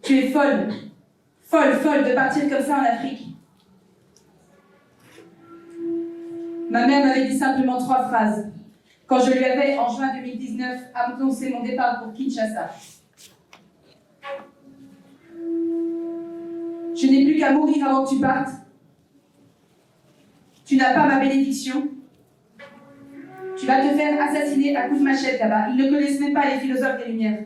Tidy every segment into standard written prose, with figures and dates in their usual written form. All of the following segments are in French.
Tu es folle, folle de partir comme ça en Afrique. Ma mère m'avait dit simplement 3 phrases quand je lui avais, en juin 2019, annoncé mon départ pour Kinshasa. Je n'ai plus qu'à mourir avant que tu partes. Tu n'as pas ma bénédiction. Tu vas te faire assassiner à coups de machette là-bas. Ils ne connaissent même pas les philosophes des Lumières.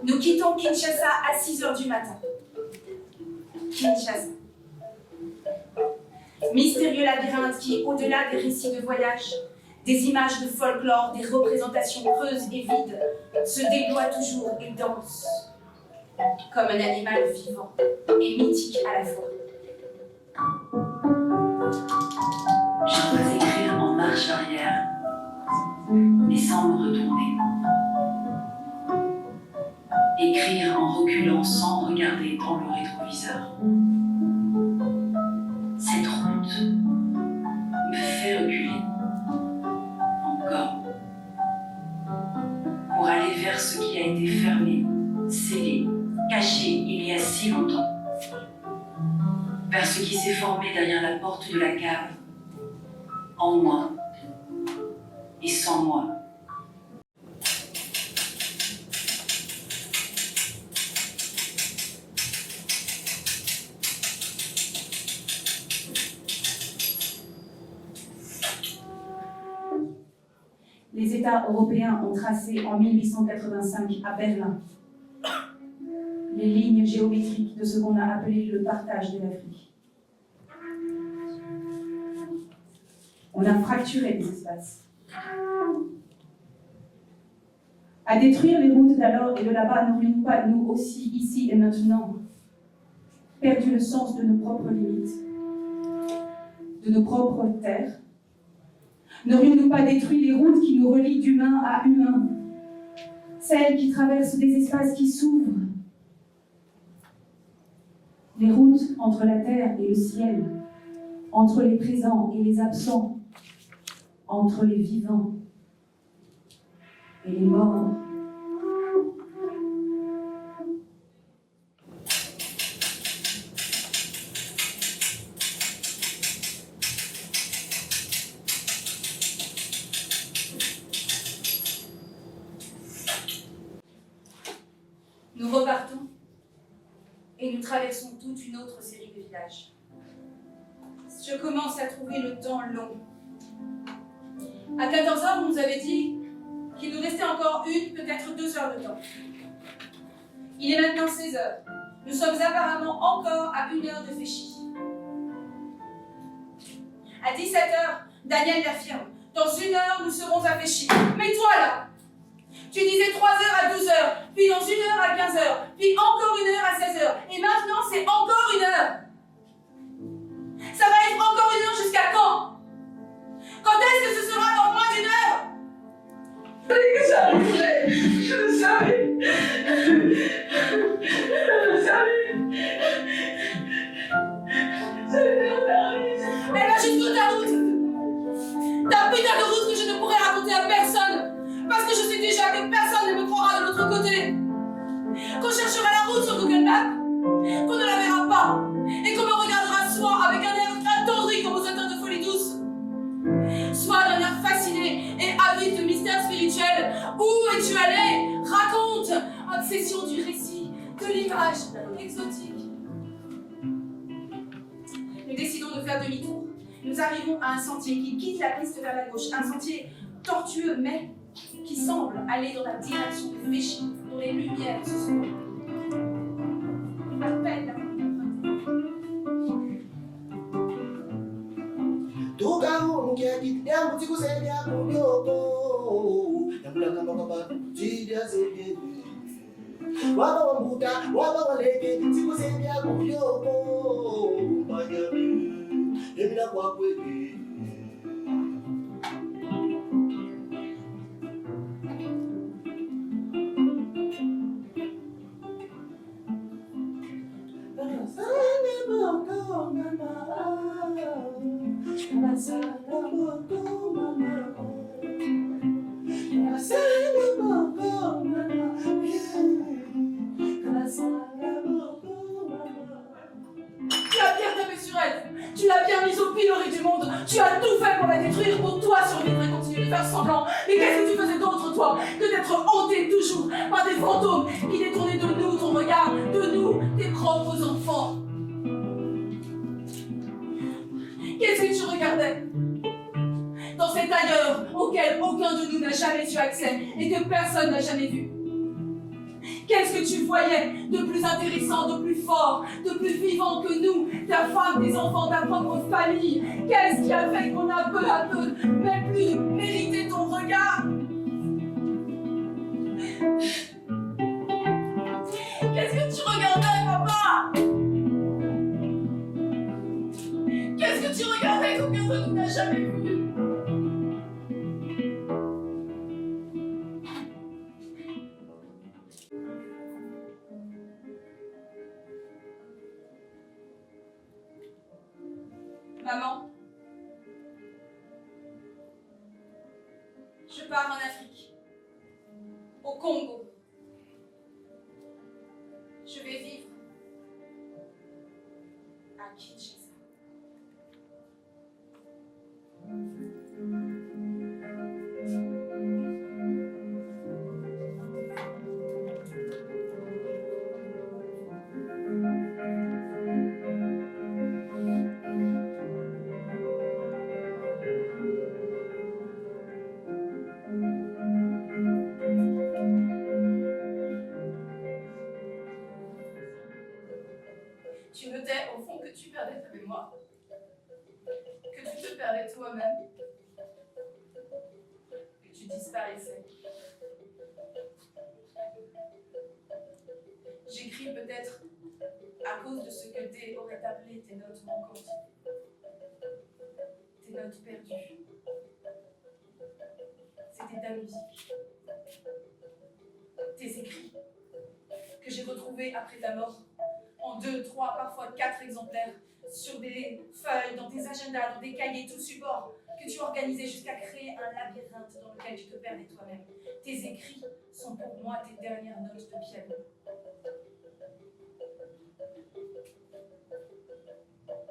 Nous quittons Kinshasa à 6h du matin. Kinshasa. Mystérieux labyrinthe qui, au-delà des récits de voyage, des images de folklore, des représentations creuses et vides, se déploie toujours et danse, comme un animal vivant et mythique à la fois. Je dois écrire en marche arrière, mais sans me retourner. Écrire en reculant sans regarder dans le rétroviseur. Cette route me fait reculer, encore, pour aller vers ce qui a été fermé, scellé, caché il y a si longtemps, vers ce qui s'est formé derrière la porte de la cave, en moi et sans moi. Les États européens ont tracé en 1885 à Berlin les lignes géométriques de ce qu'on a appelé le partage de l'Afrique. On a fracturé les espaces. À détruire les routes d'alors et de là-bas, n'aurions-nous pas, nous aussi, ici et maintenant, perdu le sens de nos propres limites, de nos propres terres? N'aurions-nous pas détruit les routes qui nous relient d'humain à humain, celles qui traversent des espaces qui s'ouvrent, les routes entre la terre et le ciel, entre les présents et les absents, entre les vivants et les morts? Nous repartons et nous traversons toute une autre série de villages. Je commence à trouver le temps long. À 14h, vous nous avez dit qu'il nous restait encore 1, peut-être 2 heures de temps. Il est maintenant 16h. Nous sommes apparemment encore à 1 heure de Féchy. À 17h, Daniel l'affirme. Dans 1 heure, nous serons à Féchy. Mais toi là, tu disais 3h à 12h, puis dans 1 heure à 15h, puis encore 1 heure à 16h, et maintenant c'est encore 1 heure. Ça va être encore 1 heure jusqu'à quand? Quand est-ce que ce sera dans moins d'1 heure? Je savais que ça arriverait, je le savais. Je le savais. Elle va jusqu'au ta route. Ta putain de route que je ne pourrai raconter à personne. Parce que je sais déjà que personne ne me croira de l'autre côté. Qu'on cherchera la route sur Google Maps, qu'on ne la verra pas, et qu'on me regardera soit avec un air attendri comme aux atteintes de folie douce, soit d'un air fasciné et avide de mystère spirituel. Où es-tu allé? Raconte! Obsession du récit, de l'image exotique. Nous décidons de faire demi-tour. Nous arrivons à un sentier qui quitte la piste vers la gauche, un sentier tortueux mais qui semble aller dans la direction de Féchy, dont les lumières se sont à peine la Waba wambuta, waba waleke, siku sembia kuvyoko. Tu as bien tapé sur elle. Tu l'as bien mise au pilori du monde. Tu as tout fait pour la détruire, pour toi survivre et continuer de faire semblant. Mais qu'est-ce que tu faisais d'autre, toi, que d'être hanté toujours par des fantômes qui détournaient de nous ton regard, de nous, tes propres enfants? Qu'est-ce que tu regardais dans cet ailleurs auquel aucun de nous n'a jamais eu accès et que personne n'a jamais vu? Qu'est-ce que tu voyais de plus intéressant, de plus fort, de plus vivant que nous, ta femme, tes enfants, ta propre famille? Qu'est-ce qui a fait qu'on a peu à peu même plus mérité ton regard? Qu'est-ce que tu regardais, papa? Qu'est-ce que tu regardais qu'aucun de nous n'a jamais vu? Maman, je pars en Afrique, au Congo. Je vais vivre à Kinshasa. Tu notais au fond que tu perdais ta mémoire, que tu te perdais toi-même, que tu disparaissais. J'écris peut-être à cause de ce que D aurait appelé tes notes manquantes, tes notes perdues. C'était ta musique, tes écrits, que j'ai retrouvés après ta mort, en 2, 3, parfois 4 exemplaires, sur des feuilles, dans tes agendas, dans des cahiers, tout support, que tu organisais jusqu'à créer un labyrinthe dans lequel tu te perdais toi-même. Tes écrits sont pour moi tes dernières notes de piano.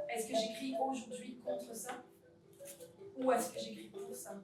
Est-ce que j'écris aujourd'hui contre ça? Ou est-ce que j'écris pour ça?